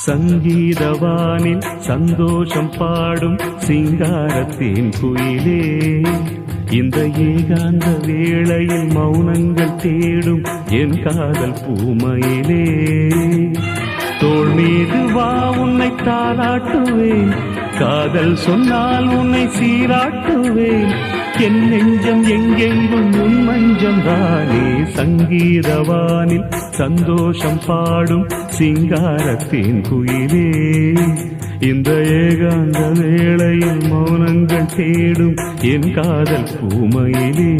சங்கீதவானில் சந்தோஷம் பாடும் சிங்காரத்தின் குயிலே, இந்த ஏகாந்த வேளையில் மௌனங்கள் தேடும் என் காதல் பூமையிலே. தோள் மீது வா உன்னை தாளாட்டுவேன், காதல் சொன்னால் உன்னை சீராட்டுவேன். என் நெஞ்சம் எங்கெங்கும் உன் மஞ்சம் தானே. சங்கீதவானில் சந்தோஷம் பாடும் சிங்காரத்தின் குயிலே, இந்த ஏகாந்த வேளையில் மௌனங்கள் தேடும் என் காதல் பூமையிலே.